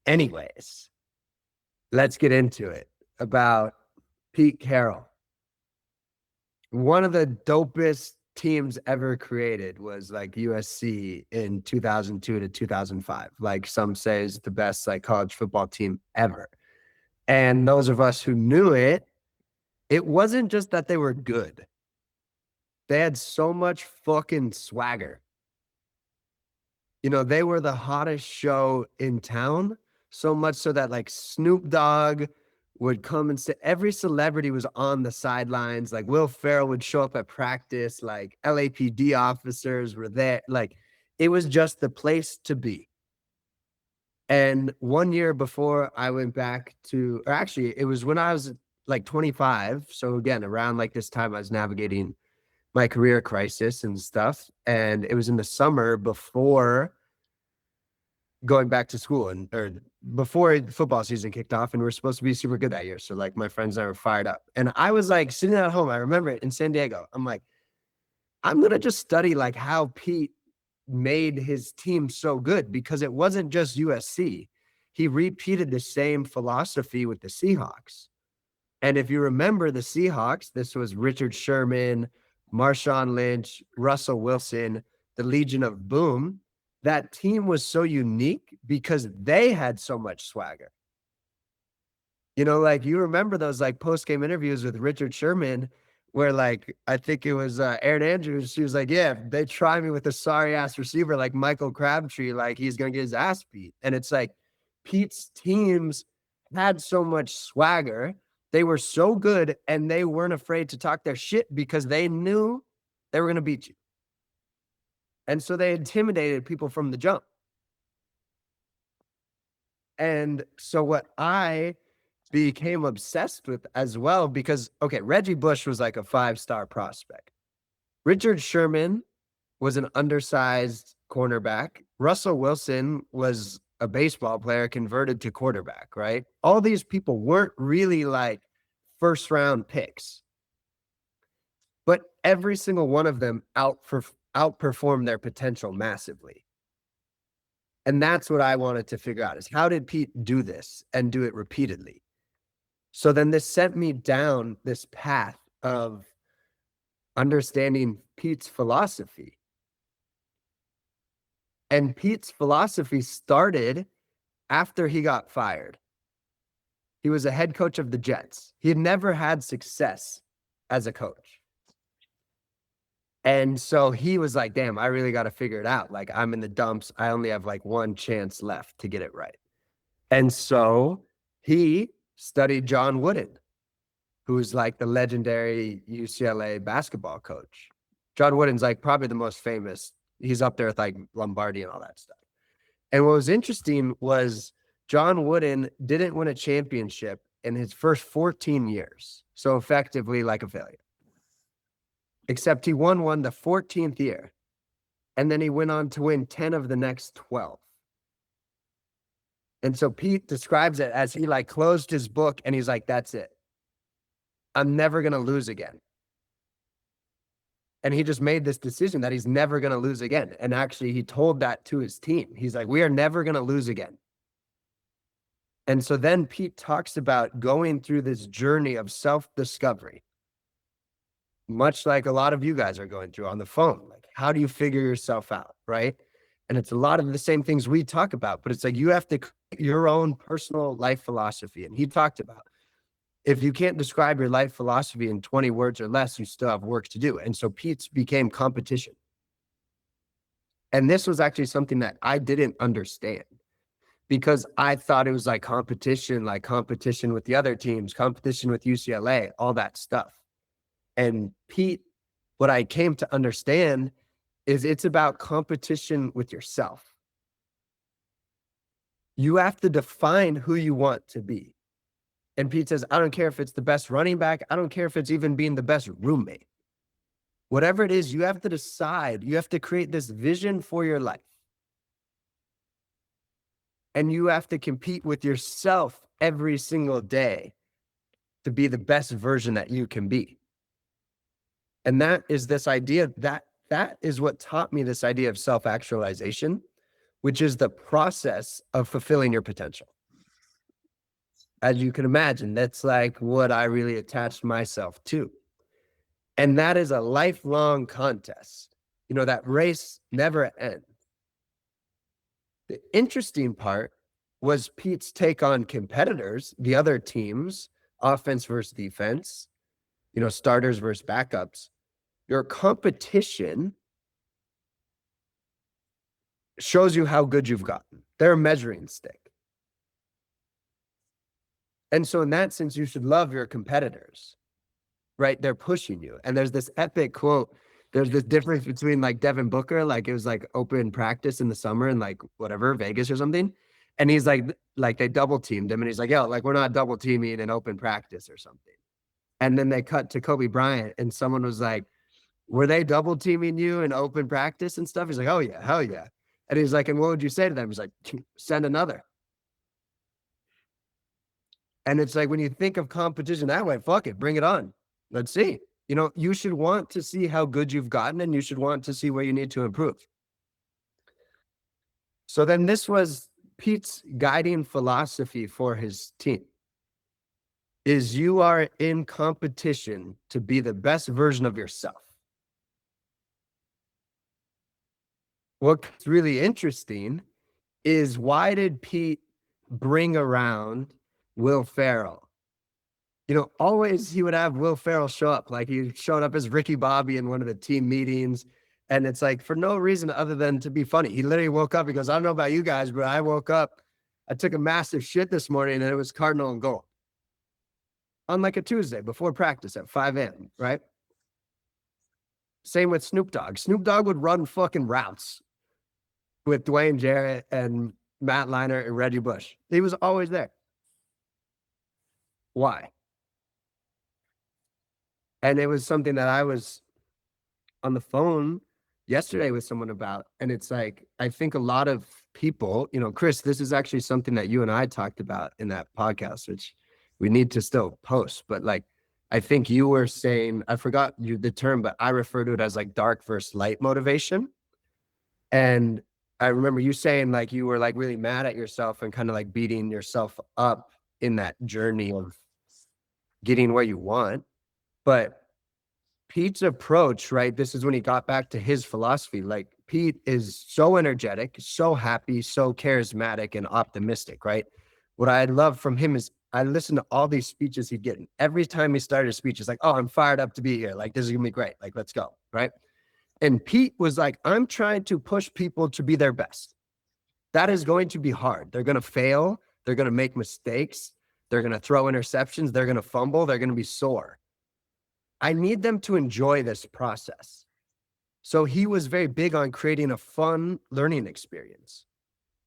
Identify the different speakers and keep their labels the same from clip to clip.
Speaker 1: Anyways, let's get into it about Pete Carroll. One of the dopest teams ever created was like USC in 2002 to 2005. Like some say is the best like college football team ever. And those of us who knew it, it wasn't just that they were good. They had so much fucking swagger. You know, they were the hottest show in town, so much so that like Snoop Dogg would come and say every celebrity was on the sidelines. Like Will Ferrell would show up at practice, like LAPD officers were there. Like it was just the place to be. And 1 year before I went back to, or actually it was when I was like 25. So again, around like this time I was navigating my career crisis and stuff. And it was in the summer before going back to school or before football season kicked off, and we were supposed to be super good that year. So like my friends and I were fired up, and I was like sitting at home. I remember it in San Diego. I'm like, I'm going to just study like how Pete made his team so good, because it wasn't just USC. He repeated the same philosophy with the Seahawks. And if you remember the Seahawks, this was Richard Sherman, Marshawn Lynch, Russell Wilson, the Legion of Boom. That team was so unique because they had so much swagger. You know, like you remember those like post-game interviews with Richard Sherman where like, I think it was Aaron Andrews. She was like, yeah, if they try me with a sorry ass receiver like Michael Crabtree, like he's going to get his ass beat. And it's like Pete's teams had so much swagger. They were so good and they weren't afraid to talk their shit because they knew they were going to beat you. And so they intimidated people from the jump. And so what I became obsessed with as well, because, okay, Reggie Bush was like a 5-star prospect. Richard Sherman was an undersized cornerback. Russell Wilson was a baseball player converted to quarterback, right? All these people weren't really like first-round picks. But every single one of them outperformed their potential massively. And that's what I wanted to figure out, is how did Pete do this and do it repeatedly? So then this sent me down this path of understanding Pete's philosophy. And Pete's philosophy started after he got fired. He was a head coach of the Jets. He had never had success as a coach. And so he was like, damn, I really got to figure it out. Like, I'm in the dumps. I only have like one chance left to get it right. And so he studied John Wooden, who's like the legendary UCLA basketball coach. John Wooden's like probably the most famous. He's up there with like Lombardi and all that stuff. And what was interesting was John Wooden didn't win a championship in his first 14 years. So effectively like a failure. Except he won one the 14th year. And then he went on to win 10 of the next 12. And so Pete describes it as he like closed his book and he's like, that's it. I'm never going to lose again. And he just made this decision that he's never going to lose again. And actually he told that to his team. He's like, we are never going to lose again. And so then Pete talks about going through this journey of self-discovery, much like a lot of you guys are going through on the phone. Like, how do you figure yourself out, right? And it's a lot of the same things we talk about, but it's like you have to create your own personal life philosophy. And he talked about, if you can't describe your life philosophy in 20 words or less, you still have work to do. And so Pete's became competition. And this was actually something that I didn't understand, because I thought it was like competition with the other teams, competition with UCLA, all that stuff. And Pete, what I came to understand is it's about competition with yourself. You have to define who you want to be. And Pete says, I don't care if it's the best running back. I don't care if it's even being the best roommate. Whatever it is, you have to decide. You have to create this vision for your life. And you have to compete with yourself every single day to be the best version that you can be. And that is this idea, that is what taught me this idea of self-actualization, which is the process of fulfilling your potential. As you can imagine, that's like what I really attached myself to. And that is a lifelong contest. You know, that race never ends. The interesting part was Pete's take on competitors, the other teams, offense versus defense, you know, starters versus backups. Your competition shows you how good you've gotten. They're a measuring stick. And so in that sense, you should love your competitors, right? They're pushing you. And there's this epic quote. There's this difference between like Devin Booker, like it was like open practice in the summer in like whatever, Vegas or something. And he's like they double teamed him. And he's like, yo, like we're not double teaming in open practice or something. And then they cut to Kobe Bryant and someone was like, were they double teaming you in open practice and stuff? He's like, oh yeah, hell yeah. And he's like, and what would you say to them? He's like, send another. And it's like when you think of competition that way, fuck it, bring it on. Let's see. You know, you should want to see how good you've gotten and you should want to see where you need to improve. So then this was Pete's guiding philosophy for his team is you are in competition to be the best version of yourself. What's really interesting is why did Pete bring around Will Ferrell? You know, always he would have Will Ferrell show up. Like he showed up as Ricky Bobby in one of the team meetings. And it's like for no reason other than to be funny. He literally woke up. He goes, I don't know about you guys, but I woke up. I took a massive shit this morning and it was Cardinal and gold on like a Tuesday before practice at 5 a.m. Right. Same with Snoop Dogg. Snoop Dogg would run fucking routes with Dwayne Jarrett and Matt Leinart and Reggie Bush. He was always there. Why? And it was something that I was on the phone yesterday with someone about. And it's like, I think a lot of people, you know, Chris, this is actually something that you and I talked about in that podcast, which we need to still post. But like, I think you were saying, I forgot the term, but I refer to it as like dark versus light motivation. And I remember you saying like you were like really mad at yourself and kind of like beating yourself up in that journey of getting where you want. But Pete's approach, right? This is when he got back to his philosophy. Like Pete is so energetic, so happy, so charismatic and optimistic, right? What I love from him is I listen to all these speeches he'd get. And every time he started a speech, it's like, oh, I'm fired up to be here. Like, this is gonna be great. Like, let's go. Right. And Pete was like, I'm trying to push people to be their best. That is going to be hard. They're gonna fail, they're gonna make mistakes, they're gonna throw interceptions, they're gonna fumble, they're gonna be sore. I need them to enjoy this process. So he was very big on creating a fun learning experience,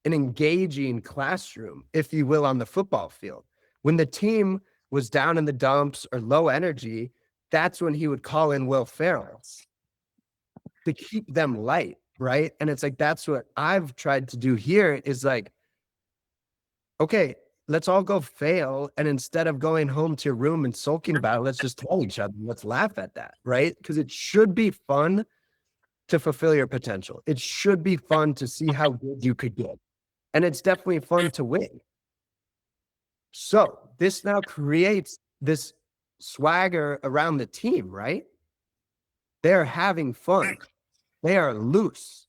Speaker 1: an engaging classroom, if you will, on the football field. When the team was down in the dumps or low energy, that's when he would call in Will Ferrell to keep them light, right? And it's like, that's what I've tried to do here is like, okay, let's all go fail. And instead of going home to your room and sulking about it, let's just tell each other, let's laugh at that, right? Because it should be fun to fulfill your potential. It should be fun to see how good you could get. And it's definitely fun to win. So this now creates this swagger around the team, right? They're having fun. They are loose.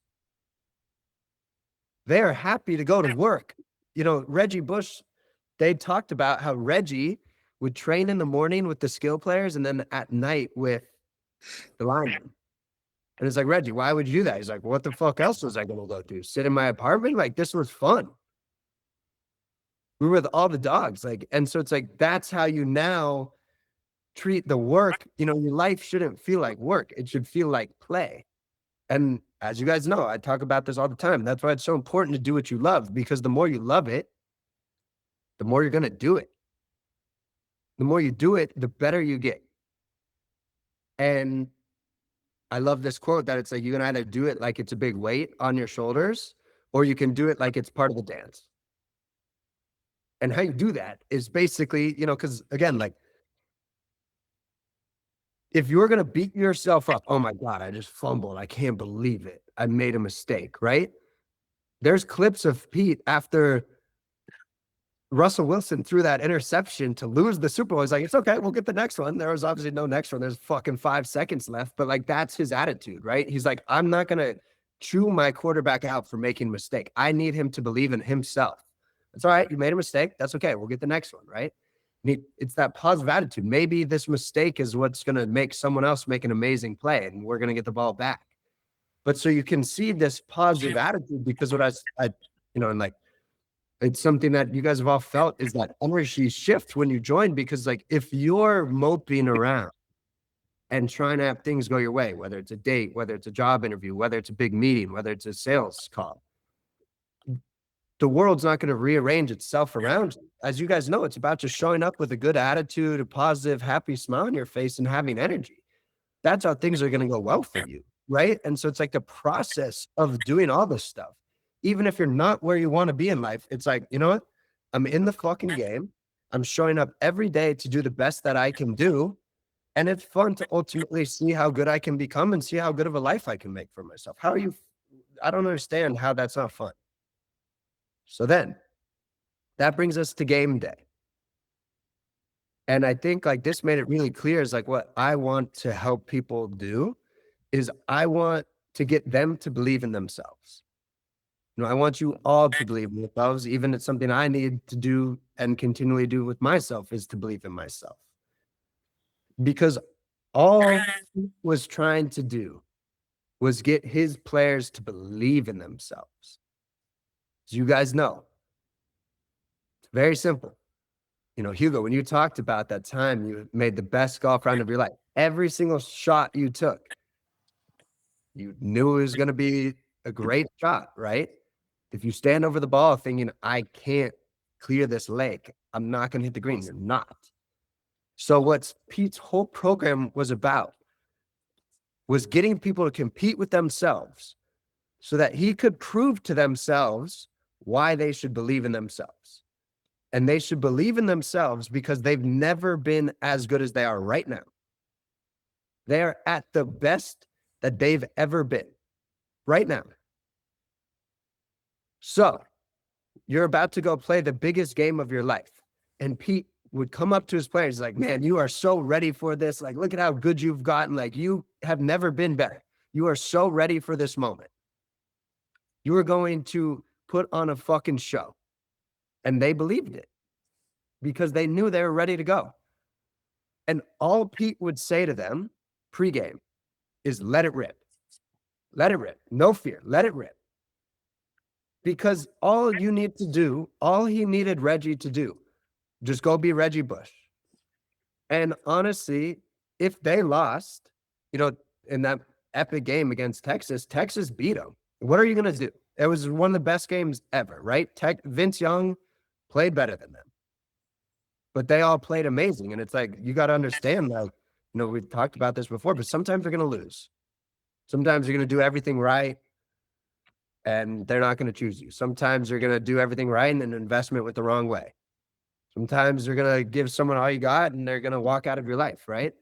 Speaker 1: They're happy to go to work. You know, Reggie Bush, they talked about how Reggie would train in the morning with the skill players and then at night with the linemen. And it's like, Reggie, why would you do that? He's like, what the fuck else was I going to go do? Sit in my apartment? Like, this was fun. We were with all the dogs. Like, and so it's like, that's how you now treat the work. You know, your life shouldn't feel like work. It should feel like play. And as you guys know, I talk about this all the time. That's why it's so important to do what you love, because the more you love it, the more you're going to do it. The more you do it, the better you get. And I love this quote that it's like, you can either do it like it's a big weight on your shoulders, or you can do it like it's part of the dance. And how you do that is basically, you know, because again, like if you're going to beat yourself up, oh my God, I just fumbled. I can't believe it. I made a mistake, right? There's clips of Pete after Russell Wilson threw that interception to lose the Super Bowl. He's like, it's okay, we'll get the next one. There was obviously no next one. There's fucking 5 seconds left. But like, that's his attitude, right? He's like, I'm not gonna chew my quarterback out for making a mistake. I need him to believe in himself. It's all right. You made a mistake. That's okay. We'll get the next one, right? It's that positive attitude. Maybe this mistake is what's going to make someone else make an amazing play, and we're going to get the ball back. But so you can see this positive attitude, because what I and like, it's something that you guys have all felt, is that energy shift when you join, because like, if you're moping around and trying to have things go your way, whether it's a date, whether it's a job interview, whether it's a big meeting, whether it's a sales call, the world's not going to rearrange itself around you. As you guys know, it's about just showing up with a good attitude, a positive, happy smile on your face, and having energy. That's how things are going to go well for you, right? And so it's like the process of doing all this stuff. Even if you're not where you want to be in life, it's like, you know what? I'm in the fucking game. I'm showing up every day to do the best that I can do. And it's fun to ultimately see how good I can become and see how good of a life I can make for myself. How are you? I don't understand how that's not fun. So then that brings us to game day. And I think like this made it really clear, is like, what I want to help people do is I want to get them to believe in themselves. I want you all to believe in yourselves. Even it's something I need to do and continually do with myself, is to believe in myself. Because all he was trying to do was get his players to believe in themselves. As you guys know, it's very simple. Hugo, when you talked about that time you made the best golf round of your life, every single shot you took, you knew it was going to be a great shot, right? If you stand over the ball thinking, I can't clear this lake, I'm not going to hit the green, you're not. So what Pete's whole program was about was getting people to compete with themselves so that he could prove to themselves why they should believe in themselves. And they should believe in themselves because they've never been as good as they are right now. They are at the best that they've ever been right now. So you're about to go play the biggest game of your life. And Pete would come up to his players like, man, you are so ready for this. Like, look at how good you've gotten. Like, you have never been better. You are so ready for this moment. You are going to put on a fucking show. And they believed it because they knew they were ready to go. And all Pete would say to them pregame is, let it rip. Let it rip. No fear. Let it rip. Because all you need to do, all he needed Reggie to do, just go be Reggie Bush. And honestly, if they lost, in that epic game against Texas, Texas beat them. What are you going to do? It was one of the best games ever, right? Vince Young played better than them, but they all played amazing. And it's like, you got to understand, like, we've talked about this before, but sometimes they're going to lose. Sometimes you're going to do everything right, and they're not going to choose you. Sometimes you're going to do everything right and an investment went the wrong way. Sometimes you're going to give someone all you got and they're going to walk out of your life, right?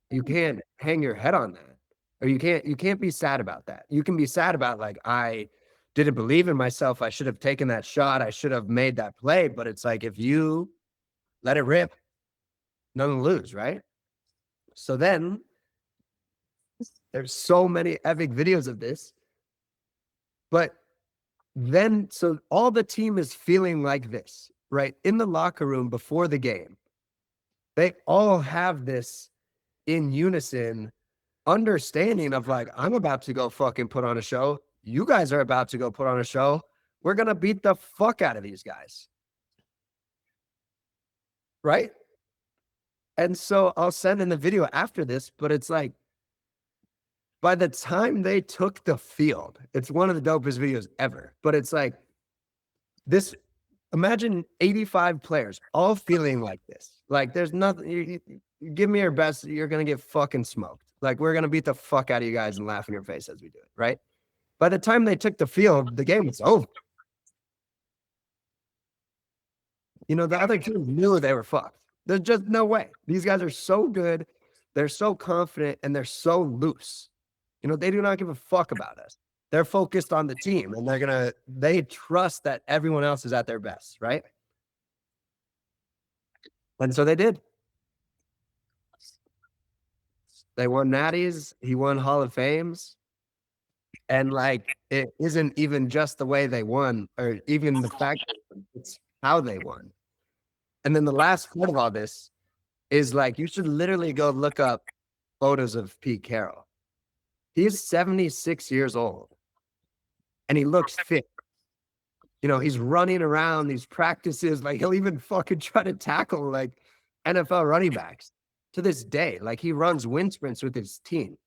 Speaker 1: You can't hang your head on that. Or you can't be sad about that. You can be sad about, like, I didn't believe in myself. I should have taken that shot. I should have made that play. But it's like, if you let it rip, nothing to lose, right? So then there's so many epic videos of this. But then, so all the team is feeling like this, right? In the locker room before the game, they all have this in unison understanding of, like, I'm about to go fucking put on a show. You guys are about to go put on a show. We're going to beat the fuck out of these guys. Right? And so I'll send in the video after this, but it's like, by the time they took the field, it's one of the dopest videos ever. But it's like this, imagine 85 players all feeling like this. Like, there's nothing, you give me your best, you're going to get fucking smoked. Like, we're going to beat the fuck out of you guys and laugh in your face as we do it, right? By the time they took the field, the game was over. The other team knew they were fucked. There's just no way. These guys are so good. They're so confident and they're so loose. They do not give a fuck about us. They're focused on the team, and they trust that everyone else is at their best, right? And so they did. They won natties. He won Hall of Fames. And like, it isn't even just the way they won, or even the fact that it's how they won. And then the last part of all this is like, you should literally go look up photos of Pete Carroll. He's 76 years old and he looks fit. You know, he's running around these practices. Like, he'll even fucking try to tackle like NFL running backs to this day. Like, he runs wind sprints with his team.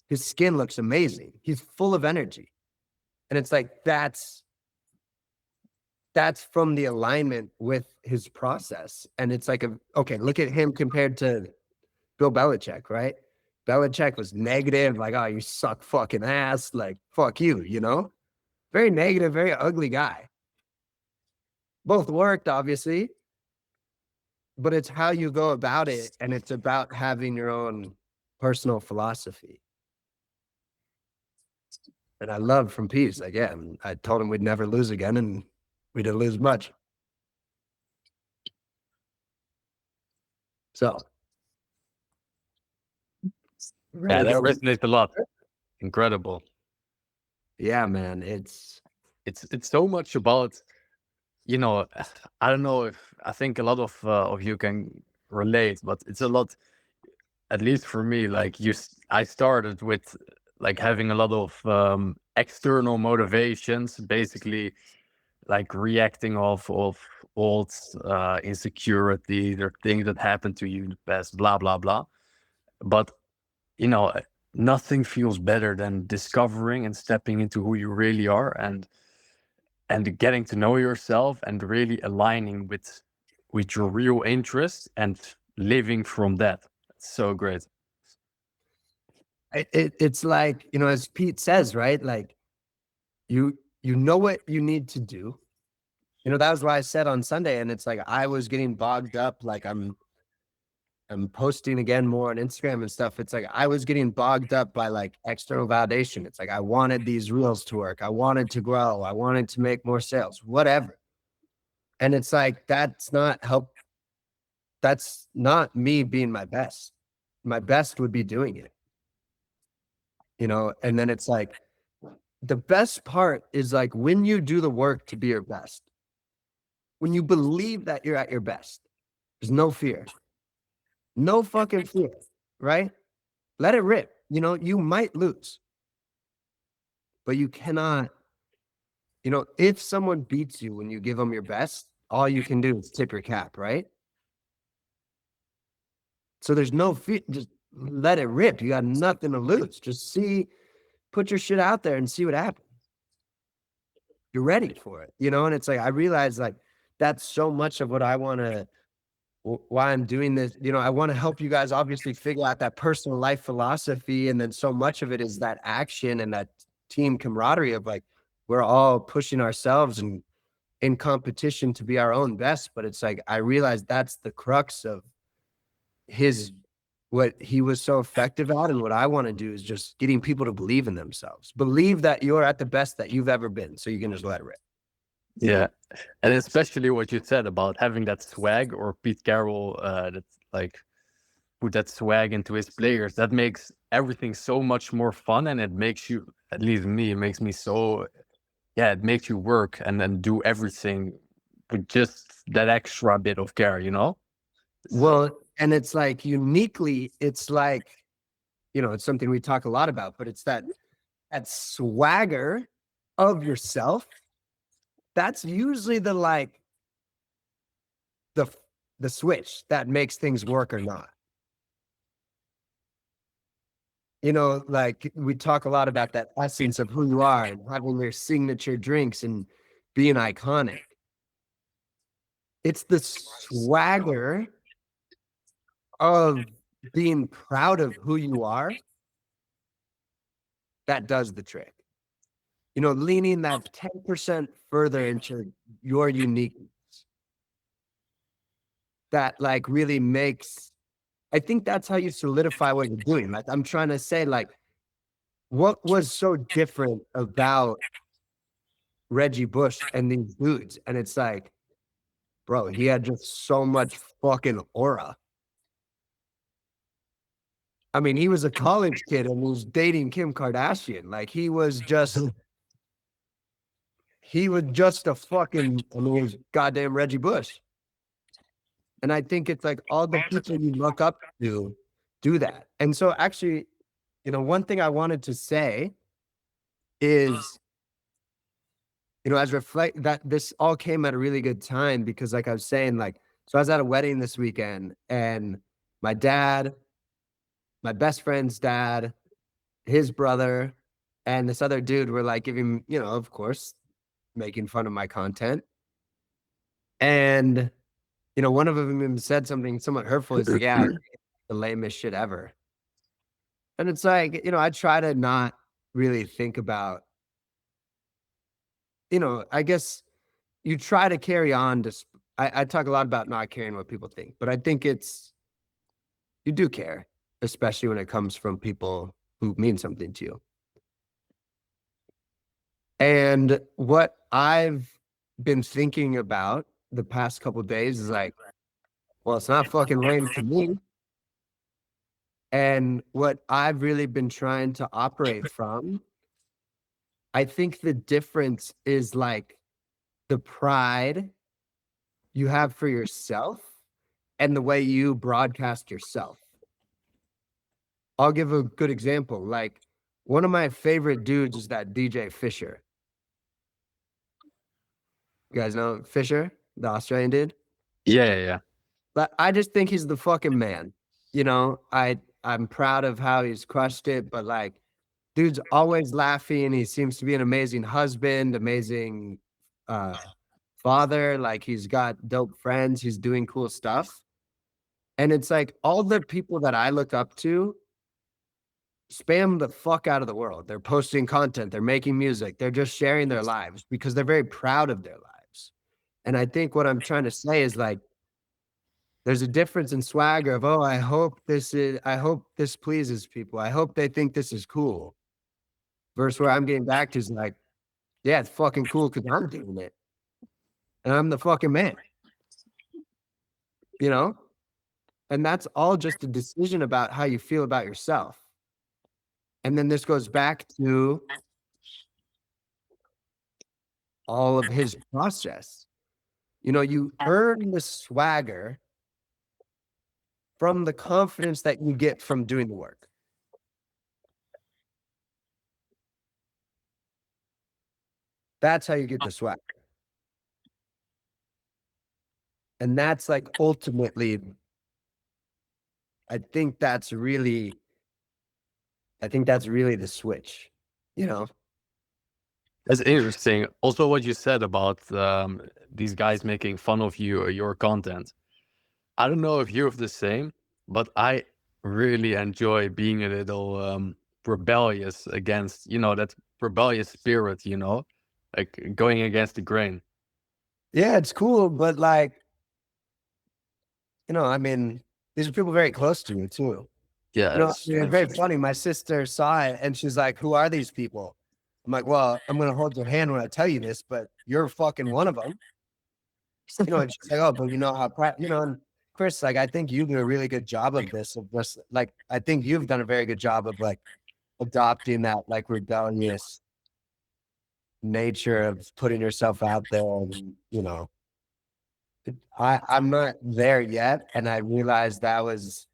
Speaker 1: His skin looks amazing. He's full of energy. And it's like, that's from the alignment with his process. And it's like, okay, look at him compared to Bill Belichick, right? Belichick was negative, like, oh, you suck fucking ass, like, fuck you, you know? Very negative, very ugly guy. Both worked, obviously, but it's how you go about it, and it's about having your own personal philosophy. And I love from Peace, again, I told him we'd never lose again, and we didn't lose much. So.
Speaker 2: Yeah, that resonates a lot. Incredible.
Speaker 1: Yeah, man,
Speaker 2: it's so much about, you know, I don't know if I think a lot of you can relate, but it's a lot, at least for me, like I started with like having a lot of external motivations, basically like reacting off of old insecurity, or things that happened to you in the past, blah blah blah. But you know, nothing feels better than discovering and stepping into who you really are, and getting to know yourself, and really aligning with your real interests and living from that. It's so great.
Speaker 1: It's like, you know, as Pete says, right? Like, you know what you need to do. You know, that was why I said on Sunday, and it's like I was getting bogged up. Like, I'm posting again more on Instagram and stuff. It's like I was getting bogged up by like external validation. It's like I wanted these reels to work. I wanted to grow. I wanted to make more sales, whatever. And it's like, that's not me being my best. My best would be doing it, you know? And then it's like, the best part is like when you do the work to be your best, when you believe that you're at your best, there's no fear, no fucking fear, right? Let it rip. You know, you might lose, but you cannot, you know, if someone beats you when you give them your best, all you can do is tip your cap, right? So there's no fear. Just let it rip. You got nothing to lose. Just put your shit out there and see what happens. You're ready for it, you know? And it's like, I realize like that's so much of what I want to, why I'm doing this. You know, I want to help you guys obviously figure out that personal life philosophy. And then so much of it is that action and that team camaraderie of like, we're all pushing ourselves and in competition to be our own best. But it's like, I realize that's the crux of what he was so effective at. And what I want to do is just getting people to believe in themselves, believe that you're at the best that you've ever been. So you can just let it rip.
Speaker 2: Yeah. And especially what you said about having that swag, or Pete Carroll, that's like put that swag into his players, that makes everything so much more fun. And it makes you, at least me, it makes me so, yeah, it makes you work and then do everything with just that extra bit of care, you know?
Speaker 1: Well, and it's like uniquely, it's like, you know, it's something we talk a lot about, but it's that swagger of yourself. That's usually the like the switch that makes things work or not. You know, like we talk a lot about that essence of who you are and having your signature drinks and being iconic. It's the swagger of being proud of who you are that does the trick. You know, leaning that 10% further into your uniqueness. That like really makes, I think that's how you solidify what you're doing. Like I'm trying to say, like, what was so different about Reggie Bush and these dudes? And it's like, bro, he had just so much fucking aura. I mean, he was a college kid and was dating Kim Kardashian. Like he was just a fucking, I mean, he was goddamn Reggie Bush. And I think it's like all the people you look up to do that. And so actually, one thing I wanted to say is, as reflect that this all came at a really good time because like I was saying, like, so I was at a wedding this weekend and my dad, my best friend's dad, his brother, and this other dude were like giving, of course, making fun of my content. And, one of them even said something somewhat hurtful. He's like, yeah, the lamest shit ever. And it's like, I try to not really think about, I guess you try to carry on to, I talk a lot about not caring what people think, but I think you do care, especially when it comes from people who mean something to you. And what I've been thinking about the past couple of days is like, well, it's not fucking lame to me. And what I've really been trying to operate from, I think the difference is like the pride you have for yourself and the way you broadcast yourself. I'll give a good example. Like one of my favorite dudes is that DJ Fisher. You guys know Fisher, the Australian dude?
Speaker 2: Yeah.
Speaker 1: But I just think he's the fucking man. I'm proud of how he's crushed it, but like dude's always laughing. He seems to be an amazing husband, amazing father. Like he's got dope friends. He's doing cool stuff. And it's like all the people that I look up to spam the fuck out of the world. They're posting content, they're making music, they're just sharing their lives because they're very proud of their lives. And I think what I'm trying to say is like, there's a difference in swagger of, oh, I hope this pleases people. I hope they think this is cool. Versus where I'm getting back to is like, yeah, it's fucking cool because I'm doing it. And I'm the fucking man. You know? And that's all just a decision about how you feel about yourself. And then this goes back to all of his process. You earn the swagger from the confidence that you get from doing the work. That's how you get the swagger. And that's like ultimately, I think that's really the switch,
Speaker 2: That's interesting. Also, what you said about these guys making fun of you or your content. I don't know if you're the same, but I really enjoy being a little rebellious against, that rebellious spirit, like going against the grain.
Speaker 1: Yeah, it's cool, but like, I mean, these are people very close to me too.
Speaker 2: Yeah,
Speaker 1: It's very funny. My sister saw it and she's like, who are these people? I'm like, well, I'm going to hold your hand when I tell you this, but you're fucking one of them. And she's like, oh, but and Chris, like, I think you do a really good job of this. Of just like, I think you've done a very good job of like adopting that like rebellious nature of putting yourself out there. And, I'm not there yet. And I realized that's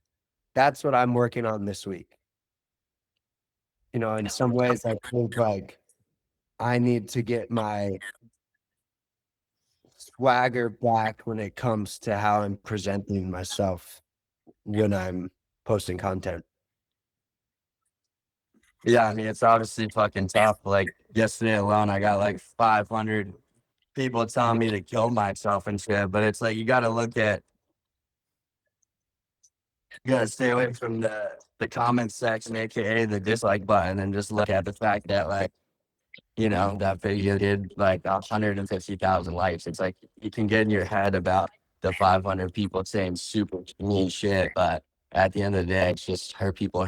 Speaker 1: what I'm working on this week. In some ways, I think like I need to get my swagger back when it comes to how I'm presenting myself when I'm posting content.
Speaker 3: Yeah, I mean, it's obviously fucking tough. Like yesterday alone, I got like 500 people telling me to kill myself and shit. But it's like you got to stay away from the comment section, aka the dislike button, and just look at the fact that like that video did like 150,000 likes. It's like you can get in your head about the 500 people saying super mean shit, but at the end of the day, it's just hurt people,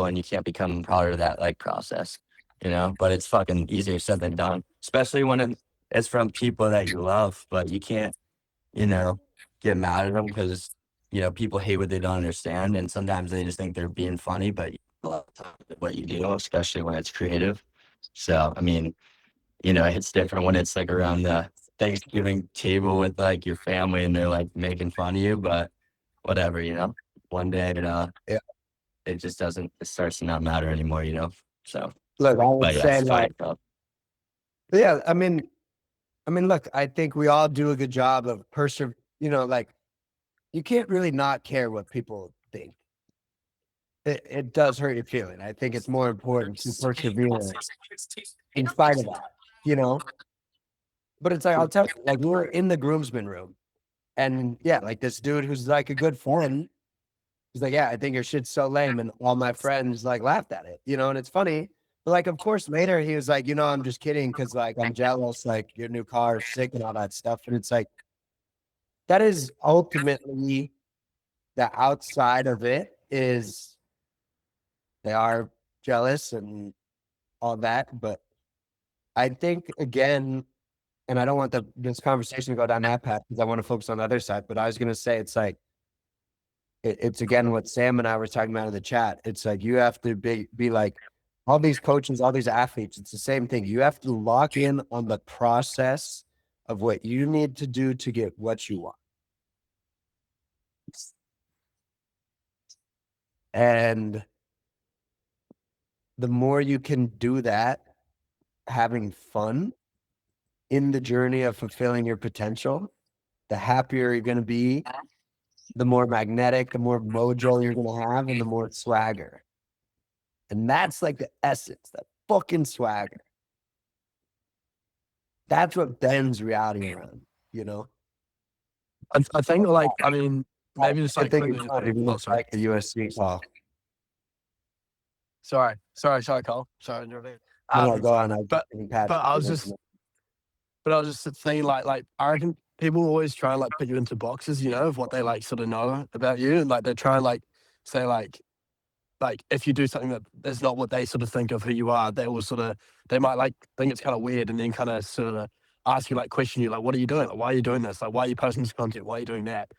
Speaker 3: and you can't become part of that like process, you know. But it's fucking easier said than done, especially when it's from people that you love. But you can't, you know, get mad at them because, you know, people hate what they don't understand, and sometimes they just think they're being funny. But a lot of times what you do, especially when it's creative. So I mean, you know, it's different when it's like around the Thanksgiving table with like your family and they're like making fun of you, but whatever, you know. One day
Speaker 1: Yeah.
Speaker 3: it just doesn't, it starts to not matter anymore, you know. So
Speaker 1: Look, I would
Speaker 3: but yeah,
Speaker 1: say
Speaker 3: it's
Speaker 1: like,
Speaker 3: fine, bro.
Speaker 1: yeah, I mean, look, I think we all do a good job of you know, like you can't really not care what people think. It does hurt your feeling. I think it's more important to persevere in spite of that, you know? But it's like, I'll tell you, like we were in the groomsmen room and yeah, like this dude who's like a good friend, he's like, yeah, I think your shit's so lame. And all my friends like laughed at it, you know, and it's funny. But like, of course, later he was like, you know, I'm just kidding because like I'm jealous, like your new car is sick and all that stuff. And it's like, that is ultimately the outside of it is they are jealous and all that. But I think again, and I don't want this conversation to go down that path because I want to focus on the other side. But I was going to say, it's like, it's again what Sam and I were talking about in the chat. It's like you have to be like all these coaches, all these athletes. It's the same thing. You have to lock in on the process of what you need to do to get what you want. And the more you can do that, having fun in the journey of fulfilling your potential, the happier you're going to be, the more magnetic, the more mojo you're going to have, and the more swagger. And that's like the essence, that fucking swagger. That's what bends reality around, you know?
Speaker 4: I think like, I mean, maybe just
Speaker 1: I
Speaker 4: like
Speaker 1: think
Speaker 4: quickly.
Speaker 1: it's not even
Speaker 4: Sorry.
Speaker 1: like a USC call.
Speaker 4: Sorry, Cole. Sorry, interrupting.
Speaker 1: No, go on.
Speaker 4: But I was just thinking like I reckon people always try and like put you into boxes, you know, of what they like sort of know about you, and like they try and like say like if you do something that is not what they sort of think of who you are, they might like think it's kind of weird, and then kind of sort of ask you like question you like, what are you doing? Like, why are you doing this? Like, why are you posting this content? Why are you doing that?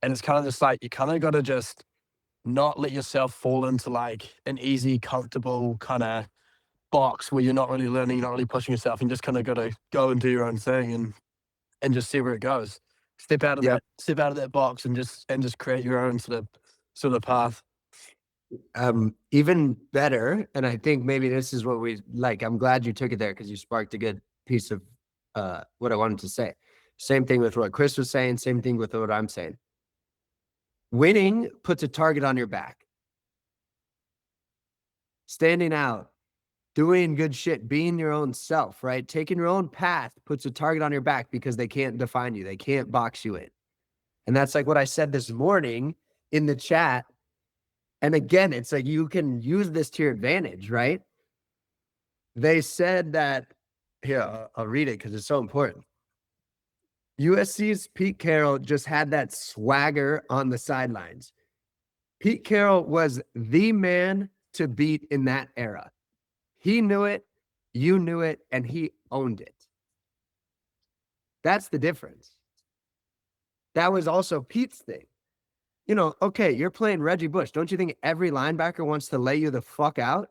Speaker 4: And it's kind of just like you kind of got to just not let yourself fall into like an easy, comfortable kind of box where you're not really learning, not really pushing yourself, and just kind of got to go and do your own thing and just see where it goes. Step out of that box and just create your own sort of path.
Speaker 1: Even better, and I think maybe this is what we like. I'm glad you took it there because you sparked a good piece of what I wanted to say. Same thing with what Chris was saying, same thing with what I'm saying. Winning puts a target on your back. Standing out, doing good shit, being your own self, right? Taking your own path puts a target on your back because they can't define you. They can't box you in. And that's like what I said this morning in the chat. And again, it's like you can use this to your advantage, right? They said that, here, I'll read it because it's so important. USC's Pete Carroll just had that swagger on the sidelines. Pete Carroll was the man to beat in that era. He knew it, you knew it, and he owned it. That's the difference. That was also Pete's thing. You know, okay, you're playing Reggie Bush. Don't you think every linebacker wants to lay you the fuck out?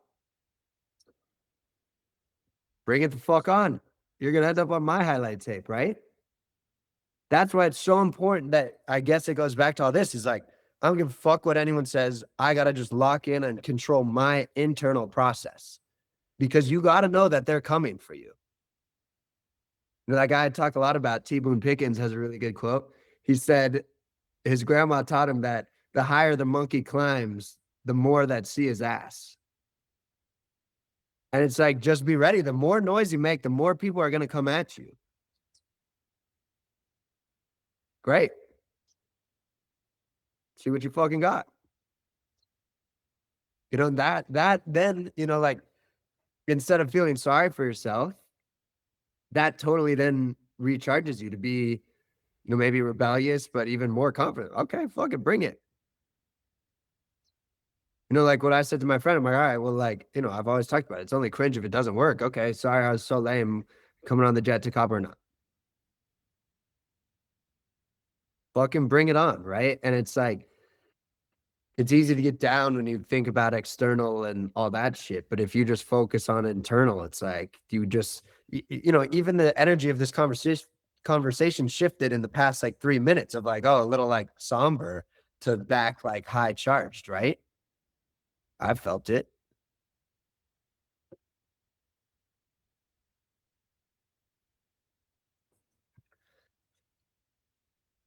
Speaker 1: Bring it the fuck on. You're going to end up on my highlight tape, right? That's why it's so important that I guess it goes back to all this. Is like, I don't give a fuck what anyone says. I got to just lock in and control my internal process because you got to know that they're coming for you. You know, that guy I talk a lot about, T. Boone Pickens, has a really good quote. He said his grandma taught him that the higher the monkey climbs, the more that see his ass. And it's like, just be ready. The more noise you make, the more people are going to come at you. Great. See what you fucking got. You know, that then, you know, like instead of feeling sorry for yourself, that totally then recharges you to be, you know, maybe rebellious, but even more confident. Okay, fucking bring it. You know, like what I said to my friend, I'm like, all right, well, like, you know, I've always talked about it. It's only cringe if it doesn't work. Okay, sorry, I was so lame coming on the jet to Cabo or not. Fucking bring it on, right? And it's like, it's easy to get down when you think about external and all that shit. But if you just focus on internal, it's like you just, you know, even the energy of this conversation shifted in the past like 3 minutes of like, oh, a little like somber to back like high charged, right? I felt it.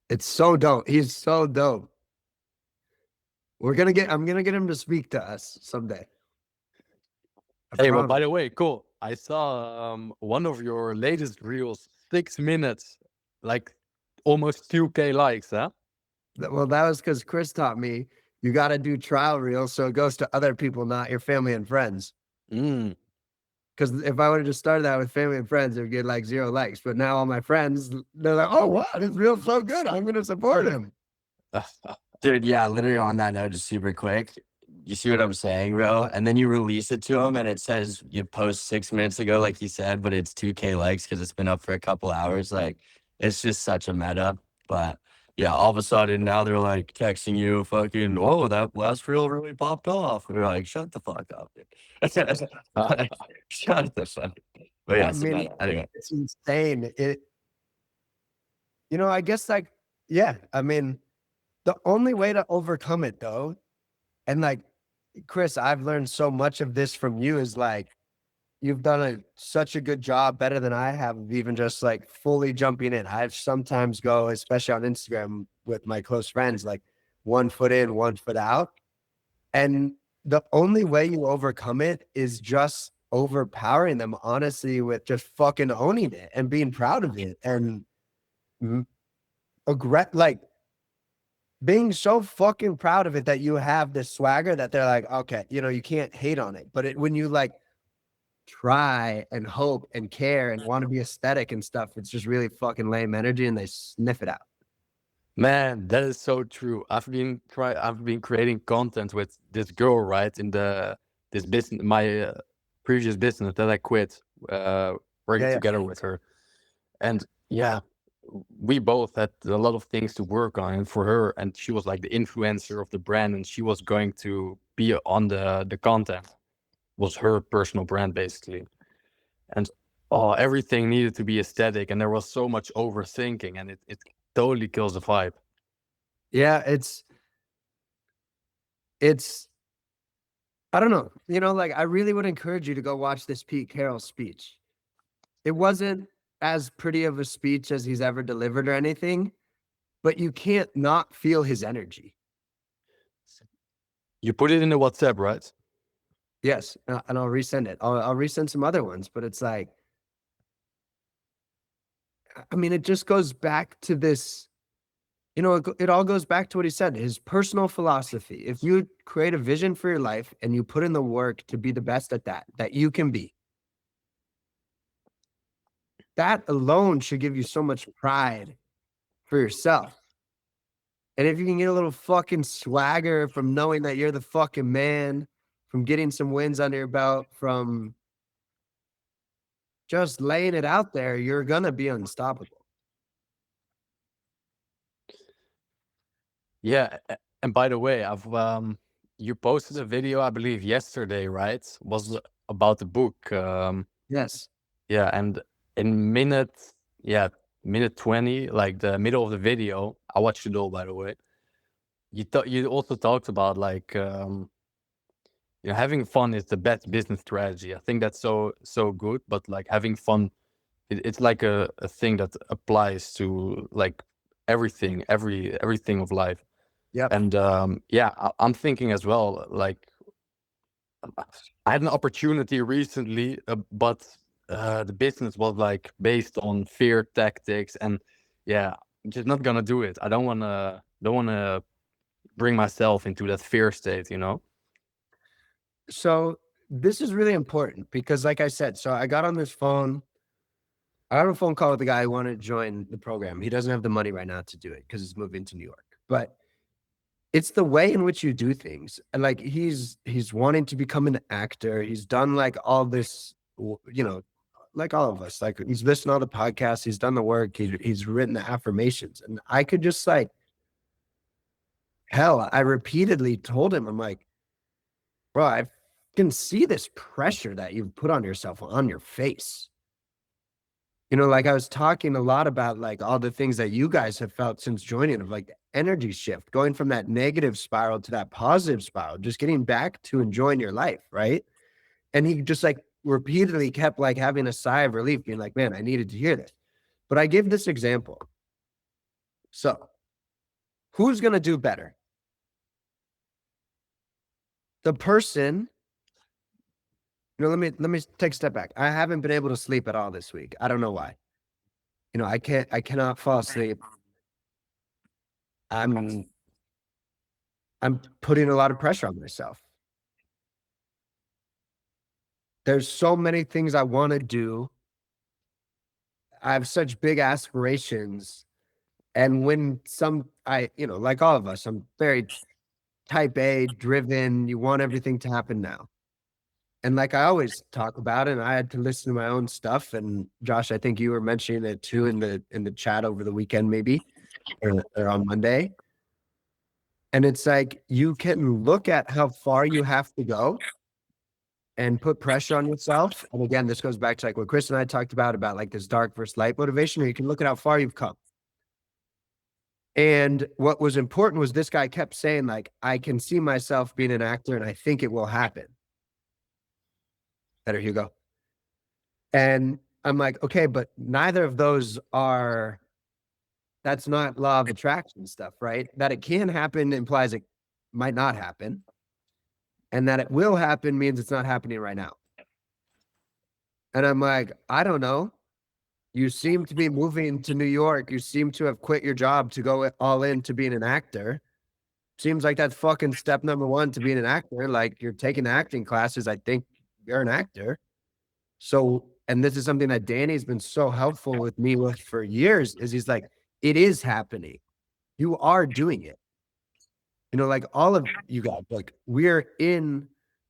Speaker 1: It's so dope. He's so dope. I'm gonna get him to speak to us someday.
Speaker 2: Hey, well, by the way, cool. I saw one of your latest reels, 6 minutes, like almost 2K likes, huh?
Speaker 1: Well, that was because Chris taught me you got to do trial reels so it goes to other people, not your family and friends.
Speaker 2: Mm.
Speaker 1: Because if I would have just started that with family and friends, it would get like 0 likes. But now all my friends, they're like, oh, wow, this reel's so good. I'm going to support him.
Speaker 3: Dude, yeah, literally on that note, just super quick. You see what I'm saying, bro? And then you release it to him and it says you post 6 minutes ago, like you said, but it's 2K likes because it's been up for a couple hours. Like, it's just such a meta. But yeah, all of a sudden now they're like texting you fucking, oh, that last reel really popped off. And you're like, shut the fuck up, dude. Shut the fuck up. But yeah,
Speaker 1: I
Speaker 3: it's a
Speaker 1: mean,
Speaker 3: meta. Anyway.
Speaker 1: it's insane. You know, I guess like, yeah, I mean, the only way to overcome it though, and like, Chris, I've learned so much of this from you is like, you've done such a good job, better than I have, of even just like fully jumping in. I sometimes go, especially on Instagram with my close friends, like 1 foot in, 1 foot out. And the only way you overcome it is just overpowering them, honestly, with just fucking owning it and being proud of it and like being so fucking proud of it that you have this swagger that they're like, okay, you know, you can't hate on it. But when you like try and hope and care and want to be aesthetic and stuff, it's just really fucking lame energy and they sniff it out.
Speaker 2: Man, that is so true. I've been creating content with this girl, right? In this business, my previous business that I quit, working
Speaker 1: Yeah.
Speaker 2: together with her. And yeah, we both had a lot of things to work on. And for her, and she was like the influencer of the brand, and she was going to be on the content, was her personal brand basically. And everything needed to be aesthetic, and there was so much overthinking, and it totally kills the vibe.
Speaker 1: Yeah, it's I don't know. You know, like I really would encourage you to go watch this Pete Carroll speech. It wasn't as pretty of a speech as he's ever delivered or anything, but you can't not feel his energy.
Speaker 2: You put it in the WhatsApp, right?
Speaker 1: Yes, and I'll resend it. I'll resend some other ones, but it's like, I mean, it just goes back to this. You know, it all goes back to what he said, his personal philosophy. If you create a vision for your life and you put in the work to be the best at that you can be, that alone should give you so much pride for yourself. And if you can get a little fucking swagger from knowing that you're the fucking man, from getting some wins under your belt, from just laying it out there, you're gonna be unstoppable.
Speaker 2: Yeah. And by the way, I've you posted a video, I believe yesterday, right? Was about the book.
Speaker 1: Yes.
Speaker 2: Yeah, and in minute 20, like the middle of the video, I watched it all, by the way. You also talked about like having fun is the best business strategy. I think that's so good, but like having fun, it's like a thing that applies to like everything of life.
Speaker 1: Yep.
Speaker 2: And I'm thinking as well, like I had an opportunity recently, but the business was like based on fear tactics, and yeah, I'm just not gonna do it. I don't wanna bring myself into that fear state, you know?
Speaker 1: So this is really important because, like I said, so I got on this phone. I got a phone call with the guy who wanted to join the program. He doesn't have the money right now to do it because he's moving to New York. But it's the way in which you do things. And like he's wanting to become an actor. He's done like all this, you know, like all of us. Like he's listened to all the podcasts. He's done the work. He's written the affirmations, and I could just like, hell, I repeatedly told him, I'm like, bro, I can see this pressure that you've put on yourself on your face. You know, like I was talking a lot about like all the things that you guys have felt since joining, of like the energy shift, going from that negative spiral to that positive spiral, just getting back to enjoying your life, right? And he just like repeatedly kept like having a sigh of relief, being like, man, I needed to hear this. But I give this example. So who's going to do better? The person, you know, let me take a step back. I haven't been able to sleep at all this week. I don't know why. You know, I cannot fall asleep. I'm putting a lot of pressure on myself. There's so many things I want to do. I have such big aspirations. And when you know, like all of us, I'm very type A driven. You want everything to happen now. And like I always talk about it, and I had to listen to my own stuff. And Josh, I think you were mentioning it too in the chat over the weekend, maybe, or on Monday. And it's like you can look at how far you have to go and put pressure on yourself. And again, this goes back to like what Chris and I talked about like this dark versus light motivation, or you can look at how far you've come. And what was important was this guy kept saying, like, I can see myself being an actor and I think it will happen. Better, Hugo. And I'm like, okay, but neither of those are, that's not law of attraction stuff, right? That it can happen implies it might not happen. And that it will happen means it's not happening right now. And I'm like, I don't know. You seem to be moving to New York. You seem to have quit your job to go all in to being an actor. Seems like that's fucking step number one to being an actor. Like you're taking acting classes. I think you're an actor. So, and this is something that Danny's been so helpful with me with for years, is he's like, it is happening. You are doing it. You know, like all of you guys, like we're in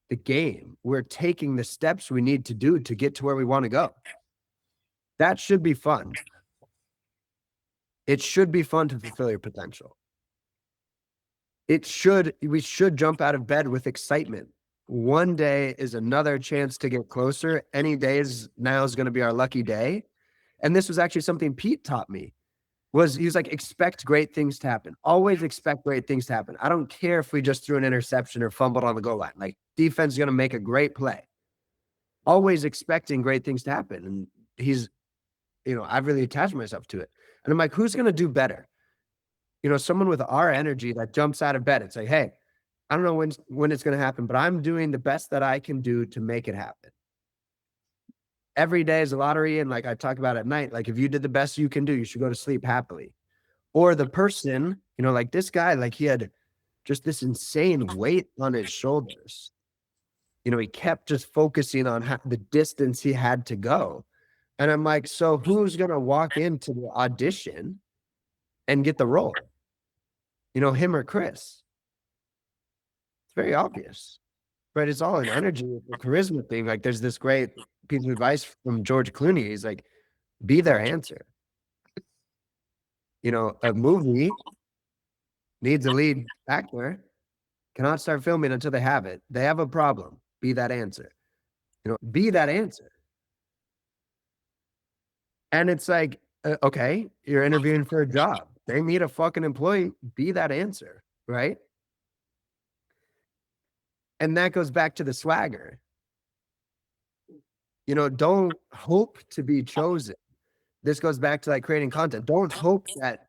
Speaker 1: the game. We're taking the steps we need to do to get to where we want to go. That should be fun. It should be fun to fulfill your potential. We should jump out of bed with excitement. One day is another chance to get closer. Any days now is going to be our lucky day. And this was actually something Pete taught me. He was like, expect great things to happen. Always expect great things to happen. I don't care if we just threw an interception or fumbled on the goal line. Like defense is going to make a great play. Always expecting great things to happen. And he's, you know, I've really attached myself to it. And I'm like, who's going to do better? You know, someone with our energy that jumps out of bed. It's like, hey, I don't know when it's going to happen, but I'm doing the best that I can do to make it happen. Every day is a lottery. And like I talk about at night, like if you did the best you can do, you should go to sleep happily. Or the person, you know, like this guy, like he had just this insane weight on his shoulders. You know, he kept just focusing on the distance he had to go. And I'm like, so who's going to walk into the audition and get the role? You know, him or Chris? It's very obvious, right? It's all an energy, a charisma thing. Like there's this great piece of advice from George Clooney. He's like, be their answer. You know, a movie needs a lead actor, cannot start filming until they have it. They have a problem. Be that answer. You know, be that answer. And it's like, okay, you're interviewing for a job. They need a fucking employee. Be that answer, right? And that goes back to the swagger. You know, don't hope to be chosen. This goes back to like creating content. Don't hope that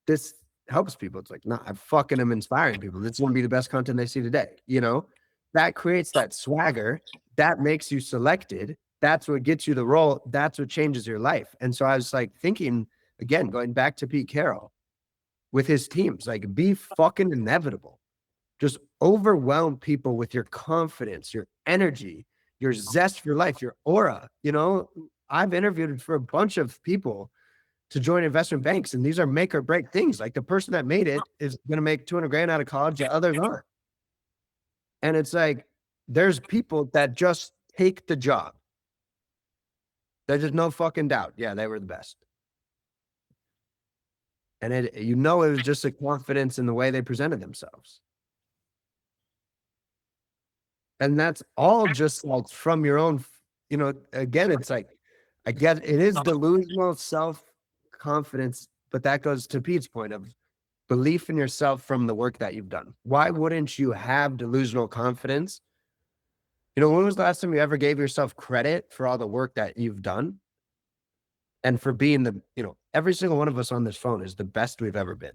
Speaker 1: this helps people. It's like, nah, I fucking am inspiring people. This is going to be the best content they see today. You know, that creates that swagger. That makes you selected. That's what gets you the role. That's what changes your life. And so I was like thinking, again, going back to Pete Carroll with his teams, like be fucking inevitable. Just overwhelm people with your confidence, your energy, your zest for life, your aura. You know, I've interviewed for a bunch of people to join investment banks, and these are make or break things. Like the person that made it is going to make 200 grand out of college, the others aren't. And it's like, there's people that just take the job. There's just no fucking doubt. Yeah, they were the best. And it was just a confidence in the way they presented themselves. And that's all just like from your own, again, it's like, I guess it is delusional self-confidence, but that goes to Pete's point of belief in yourself from the work that you've done. Why wouldn't you have delusional confidence? When was the last time you ever gave yourself credit for all the work that you've done? And for being every single one of us on this phone is the best we've ever been.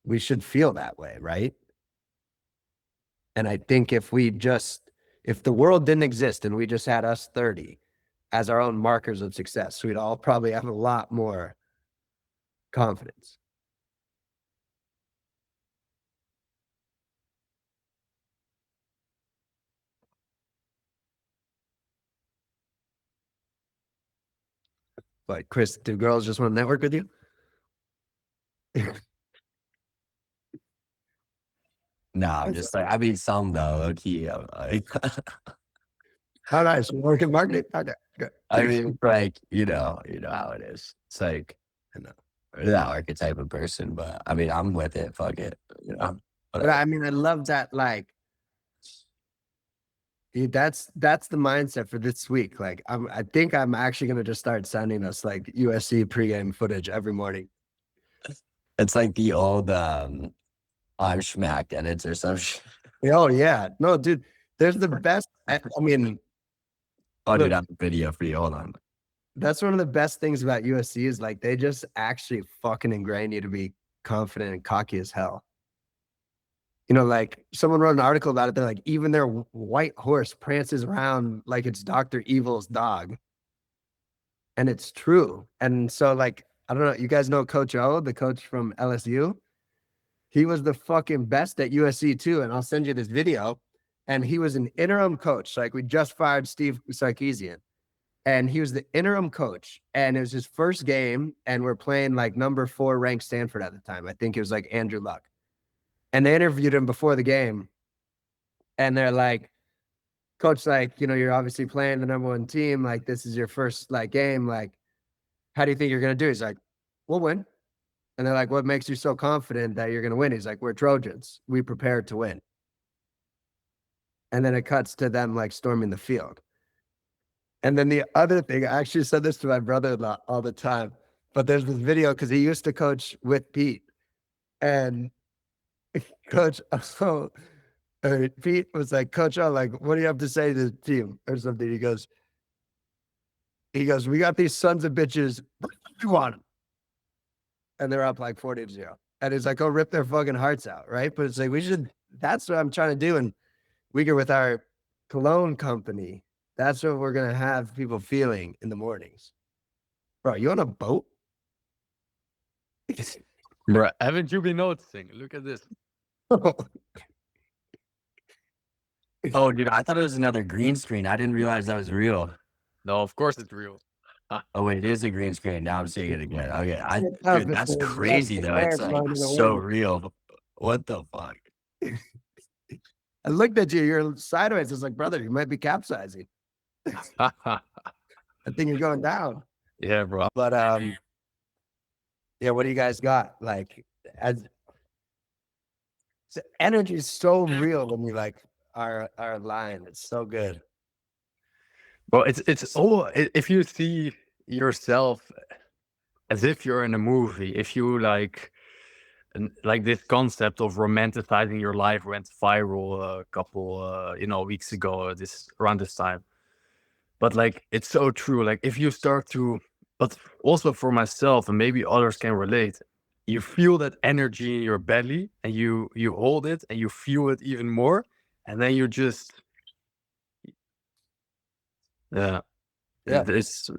Speaker 1: We should feel that way, right? And I think if the world didn't exist and we just had us 30 as our own markers of success, we'd all probably have a lot more confidence. But Chris, do girls just want to network with you?
Speaker 3: No, I'm just like, I mean, some though, low key. I'm like,
Speaker 1: How nice. You work in marketing? Okay, good.
Speaker 3: I mean, like, you know how it is. It's like, that archetype of person, but I mean, I'm with it. Fuck it.
Speaker 1: But I mean, I love that. Like, dude, that's the mindset for this week. Like, I think I'm actually gonna just start sending us like USC pregame footage every morning.
Speaker 3: It's like the old I'm schmacked edits or some shit.
Speaker 1: Oh yeah, no, dude. There's the best. I mean,
Speaker 3: Oh,
Speaker 1: look,
Speaker 3: dude, I have a video for you. Hold on.
Speaker 1: that's one of the best things about USC is like they just actually fucking ingrain you to be confident and cocky as hell. Like someone wrote an article about it. They're like, even their white horse prances around like it's Dr. Evil's dog. And it's true. And so like, I don't know, you guys know Coach O, the coach from LSU? He was the fucking best at USC too. And I'll send you this video. And he was an interim coach. Like we just fired Steve Sarkisian. And he was the interim coach. And it was his first game. And we're playing like number 4 ranked Stanford at the time. I think it was like Andrew Luck. And they interviewed him before the game. And they're like, Coach, like, you're obviously playing the number 1 team. Like, this is your first like game. Like, how do you think you're going to do? He's like, we'll win. And they're like, what makes you so confident that you're going to win? He's like, we're Trojans. We prepared to win. And then it cuts to them like storming the field. And then the other thing, I actually said this to my brother-in-law all the time, but there's this video because he used to coach with Pete. And Coach, Pete was like, Coach, like, what do you have to say to the team or something? He goes, we got these sons of bitches. We want them. And they're up like 40-0. And he's like, go rip their fucking hearts out, right? But it's like, that's what I'm trying to do. And Uyghur with our cologne company, that's what we're going to have people feeling in the mornings. Bro, you on a boat?
Speaker 2: Bro, haven't you been noticing? Look at this.
Speaker 3: Oh, dude, I thought it was another green screen. I didn't realize that was real.
Speaker 2: No, of course it's real.
Speaker 3: Oh, wait, it is a green screen. Now I'm seeing it again. Okay,
Speaker 1: Dude,
Speaker 3: dude, that's crazy, though. It's like so real. What the fuck?
Speaker 1: I looked at you. You're sideways. It's like, brother, you might be capsizing. I think you're going down.
Speaker 2: Yeah, bro.
Speaker 1: But yeah, what do you guys got? Like, the energy is so real when we like our line. It's so good.
Speaker 2: Well, it's all if you see yourself as if you're in a movie, if you like this concept of romanticizing your life went viral a couple weeks ago, around this time. But like it's so true. Like if you start to, but also for myself and maybe others can relate, you feel that energy in your belly and you hold it and you feel it even more, and then you just
Speaker 1: Yeah.
Speaker 2: It's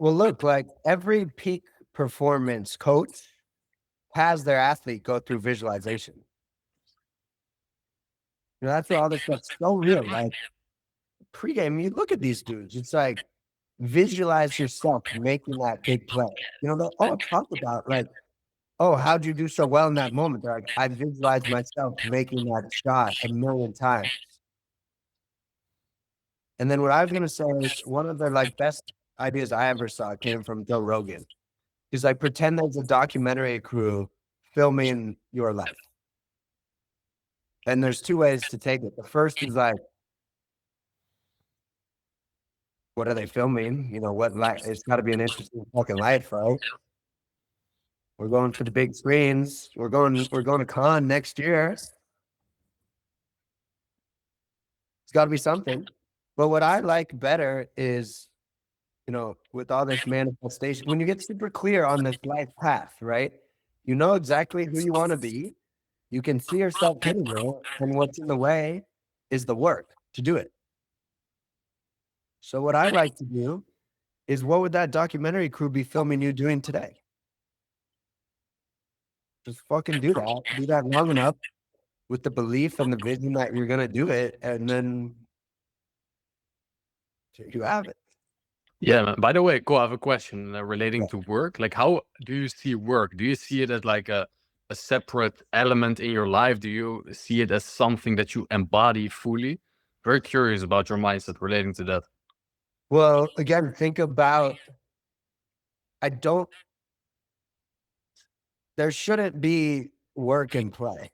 Speaker 1: Well, look, like every peak performance coach has their athlete go through visualization. That's where all this stuff's so real. Like pregame, you look at these dudes, it's like visualize yourself making that big play. You know, they'll all talk about like, oh, how'd you do so well in that moment? They're like, I visualized myself making that shot a million times. And then what I was going to say is one of the like best ideas I ever saw came from Joe Rogan. He's like, pretend there's a documentary crew filming your life. And there's two ways to take it. The first is like, what are they filming? You know, what life? It's got to be an interesting fucking life, right? We're going for the big screens. We're going to con next year. It's got to be something. But what I like better is, you know, with all this manifestation, when you get super clear on this life path, right? You know exactly who you want to be. You can see yourself getting there, and what's in the way is the work to do it. So what I like to do is, what would that documentary crew be filming you doing today? Just fucking do that. Do that long enough with the belief and the vision that you're gonna do it, and then you have it.
Speaker 2: Yeah, man. By the way, Cole, I have a question relating to work. Like, how do you see work? Do you see it as like a separate element in your life? Do you see it as something that you embody fully? Very curious about your mindset relating to that.
Speaker 1: Well, again, think about, there shouldn't be work and play.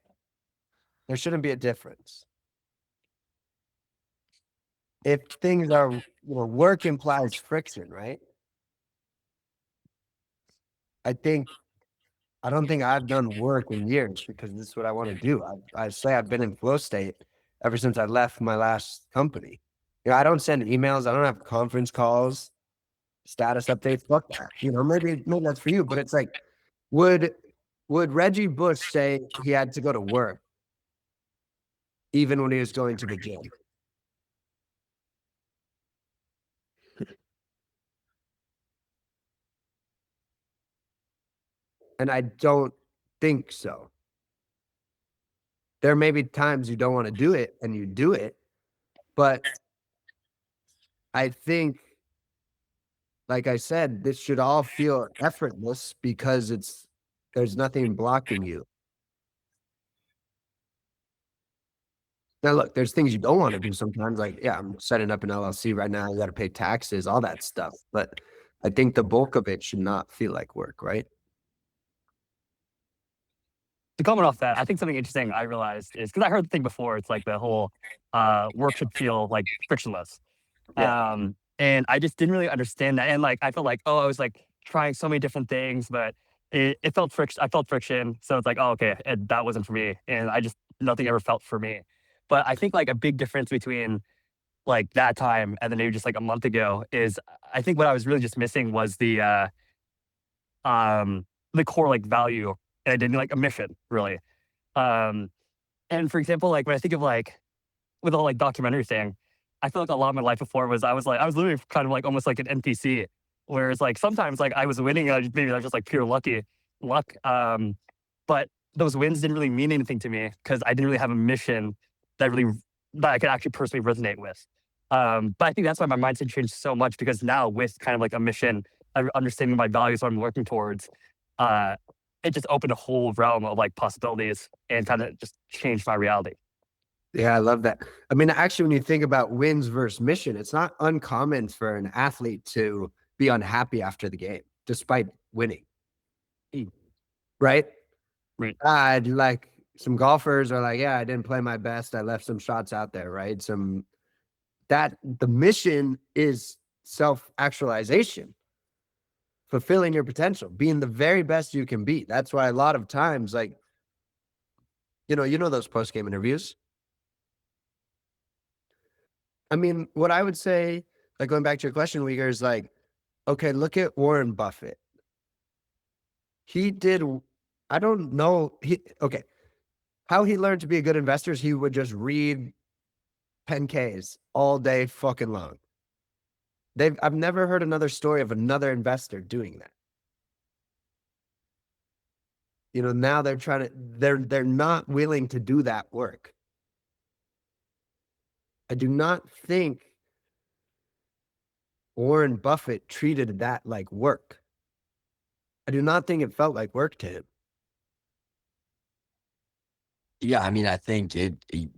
Speaker 1: There shouldn't be a difference. If things are, you know, work implies friction, right? I don't think I've done work in years because this is what I want to do. I say I've been in flow state ever since I left my last company. You know, I don't send emails. I don't have conference calls, status updates. Fuck that. You know, maybe that's for you, but it's like, would Reggie Bush say he had to go to work even when he was going to the gym? And I don't think so. There may be times you don't want to do it and you do it, but I think, like I said, this should all feel effortless because there's nothing blocking you. Now, look, there's things you don't want to do sometimes. Like, yeah, I'm setting up an LLC right now. You got to pay taxes, all that stuff. But I think the bulk of it should not feel like work, right?
Speaker 5: To comment off that, I think something interesting I realized is, because I heard the thing before, it's like the whole work should feel like frictionless.
Speaker 1: Yeah.
Speaker 5: And I just didn't really understand that. And like, I felt like, oh, I was like trying so many different things, but it felt friction. I felt friction. So it's like, oh, okay, that wasn't for me. And nothing ever felt for me. But I think like a big difference between like that time and then maybe just like a month ago is, I think what I was really just missing was the core like value, and I didn't like a mission really. And for example, like when I think of like with the whole like documentary thing, I feel like a lot of my life before was I was literally kind of like almost like an NPC. Whereas like sometimes like I was winning, maybe I was just like pure luck. But those wins didn't really mean anything to me because I didn't really have a mission that I could actually personally resonate with. But I think that's why my mindset changed so much, because now with kind of like a mission, understanding my values, what I'm working towards, it just opened a whole realm of like possibilities and kind of just changed my reality.
Speaker 1: Yeah, I love that. I mean, actually, when you think about wins versus mission, it's not uncommon for an athlete to be unhappy after the game, despite winning. Right?
Speaker 5: Right.
Speaker 1: I'd like some golfers are like, yeah, I didn't play my best. I left some shots out there, right? The mission is self-actualization, fulfilling your potential, being the very best you can be. That's why a lot of times, like, you know those post-game interviews. I mean, what I would say, like going back to your question, Uyghur, is like, okay, look at Warren Buffett. I don't know. How he learned to be a good investor is he would just read 10Ks all day fucking long. I've never heard another story of another investor doing that. You know, now they're not willing to do that work. I do not think Warren Buffett treated that like work. I do not think it felt like work to him.
Speaker 3: Yeah, I mean, I think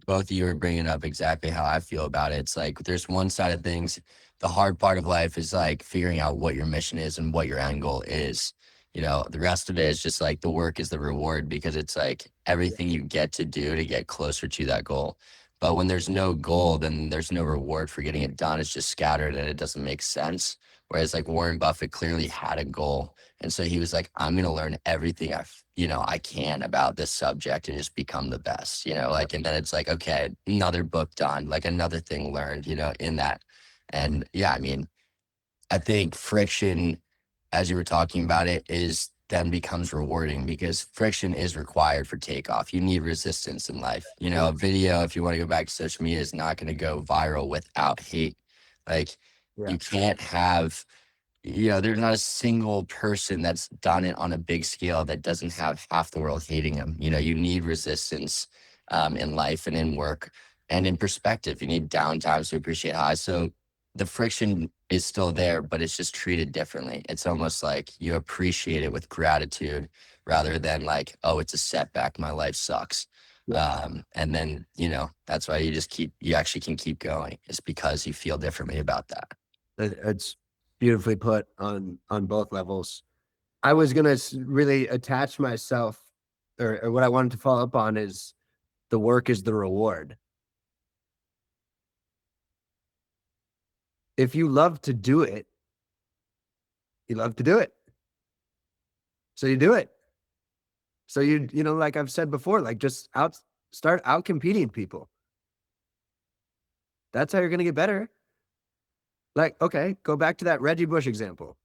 Speaker 3: both of you are bringing up exactly how I feel about it. It's like there's one side of things. The hard part of life is like figuring out what your mission is and what your end goal is. You know, the rest of it is just like the work is the reward because it's like everything you get to do to get closer to that goal. But when there's no goal, then there's no reward for getting it done. It's just scattered and it doesn't make sense. Whereas like Warren Buffett clearly had a goal. And so he was like, I'm going to learn everything I can about this subject and just become the best, like, and then it's like, okay, another book done, like another thing learned, in that. And yeah, I mean, I think friction, as you were talking about it, is then becomes rewarding because friction is required for takeoff. You need resistance in life. A video, if you want to go back to social media, is not going to go viral without hate. Like,
Speaker 1: Yeah.
Speaker 3: you can't have there's not a single person that's done it on a big scale that doesn't have half the world hating them. You need resistance in life and in work and in perspective. You need downtimes to appreciate highs. So the friction is still there, but it's just treated differently. It's almost like you appreciate it with gratitude rather than like, oh, it's a setback. My life sucks. And then, that's why you actually can keep going. It's because you feel differently about that.
Speaker 1: It's beautifully put on both levels. I was going to really attach myself, or what I wanted to follow up on is the work is the reward. If you love to do it, you love to do it. So you do it. So like I've said before, like just start out competing people. That's how you're going to get better. Like, okay, go back to that Reggie Bush example.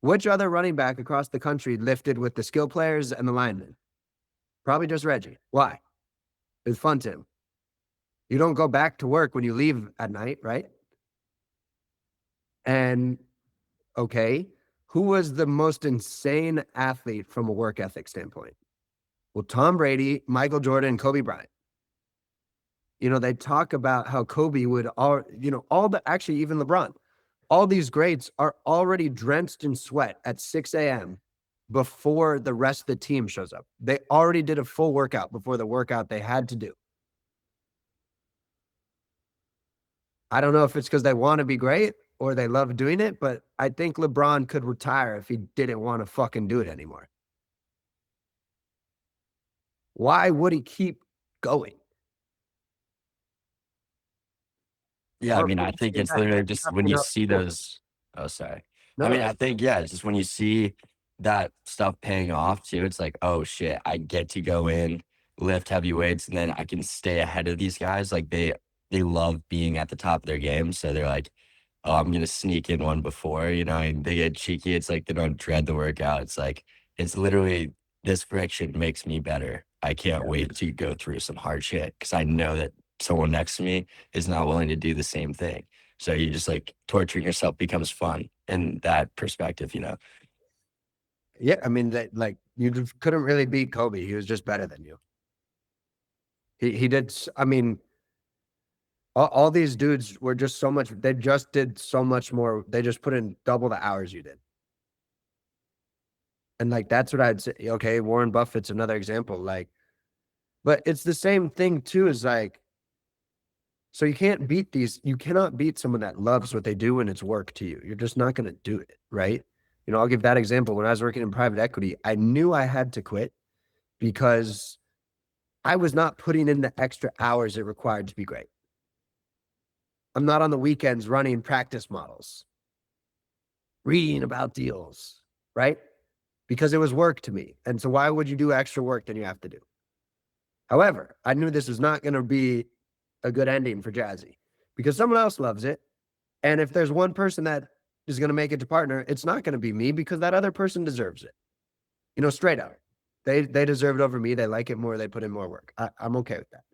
Speaker 1: Which other running back across the country lifted with the skill players and the linemen? Probably just Reggie. Why? It's fun to him. You don't go back to work when you leave at night, right? And okay, who was the most insane athlete from a work ethic standpoint? Well, Tom Brady, Michael Jordan, Kobe Bryant. They talk about how Kobe would actually even LeBron, all these greats are already drenched in sweat at 6 a.m. before the rest of the team shows up. They already did a full workout before the workout they had to do. I don't know if it's because they want to be great or they love doing it, but I think LeBron could retire if he didn't want to fucking do it anymore. Why would he keep going?
Speaker 3: Yeah, I mean, I think it's literally just when you see those. Oh, sorry. I mean, I think, yeah, it's just when you see that stuff paying off too, it's like, oh shit, I get to go in, lift heavy weights, and then I can stay ahead of these guys. Like they love being at the top of their game. So they're like, oh, I'm gonna sneak in one before, and they get cheeky. It's like they don't dread the workout. It's like it's literally this friction makes me better. I can't wait to go through some hard shit because I know that someone next to me is not willing to do the same thing. So you just like torturing yourself becomes fun in that perspective,
Speaker 1: Yeah, I mean, like you just couldn't really beat Kobe. He was just better than you. He did. I mean, all these dudes were just so much. They just did so much more. They just put in double the hours you did. And like that's what I'd say. Okay, Warren Buffett's another example. Like, but it's the same thing too. Is like, so you can't beat these. You cannot beat someone that loves what they do and it's work to you. You're just not going to do it, right? I'll give that example. When I was working in private equity, I knew I had to quit because I was not putting in the extra hours it required to be great. I'm not on the weekends running practice models, reading about deals, right? Because it was work to me. And so why would you do extra work than you have to do? However, I knew this was not going to be a good ending for Jazzy because someone else loves it. And if there's one person that is going to make it to partner, it's not going to be me because that other person deserves it. Straight out. They deserve it over me. They like it more. They put in more work. I'm okay with that.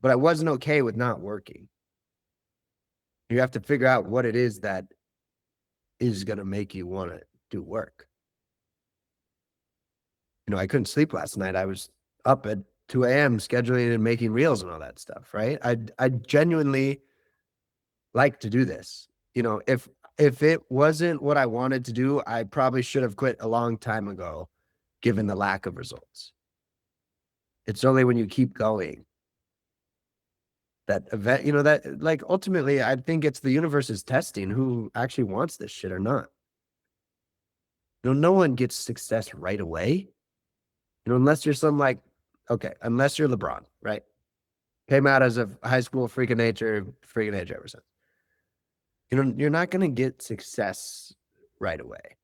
Speaker 1: But I wasn't okay with not working. You have to figure out what it is that is going to make you want to do work. I couldn't sleep last night. I was up at 2 a.m. scheduling and making reels and all that stuff, right? I genuinely like to do this. If if it wasn't what I wanted to do, I probably should have quit a long time ago, given the lack of results. It's only when you keep going that event, that like ultimately, I think it's the universe is testing who actually wants this shit or not. No one gets success right away. Unless you're unless you're LeBron, right? Came out as a high school freak of nature ever since. You're not going to get success right away.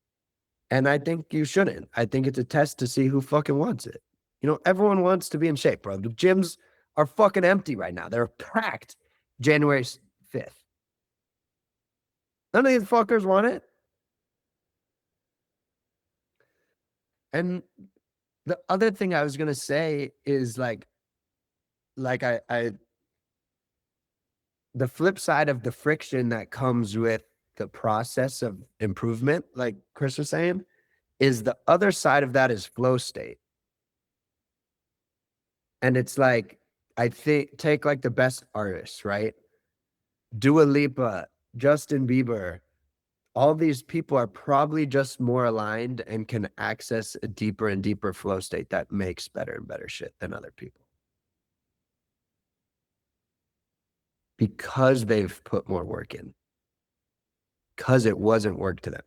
Speaker 1: And I think you shouldn't. I think it's a test to see who fucking wants it. Everyone wants to be in shape, bro. The gyms are fucking empty right now. They're packed January 5th. None of these fuckers want it. And the other thing I was going to say is the flip side of the friction that comes with the process of improvement, like Chris was saying, is the other side of that is flow state. And it's like, I think, take like the best artists, right? Dua Lipa, Justin Bieber, all these people are probably just more aligned and can access a deeper and deeper flow state that makes better and better shit than other people. Because they've put more work in. Because it wasn't work to them.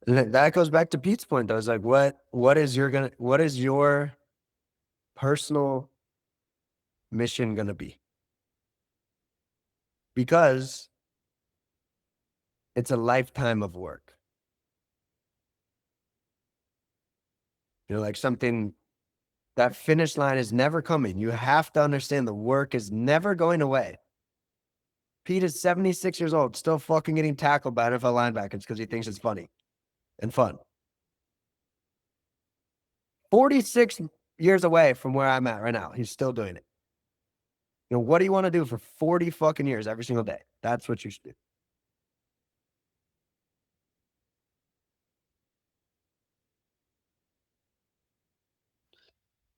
Speaker 1: And that goes back to Pete's point, though. It's like, what is your personal mission gonna be? Because it's a lifetime of work. Like something, that finish line is never coming. You have to understand the work is never going away. Pete is 76 years old, still fucking getting tackled by NFL linebackers because he thinks it's funny and fun. 46 years away from where I'm at right now. He's still doing it. What do you want to do for 40 fucking years every single day? That's what you should do.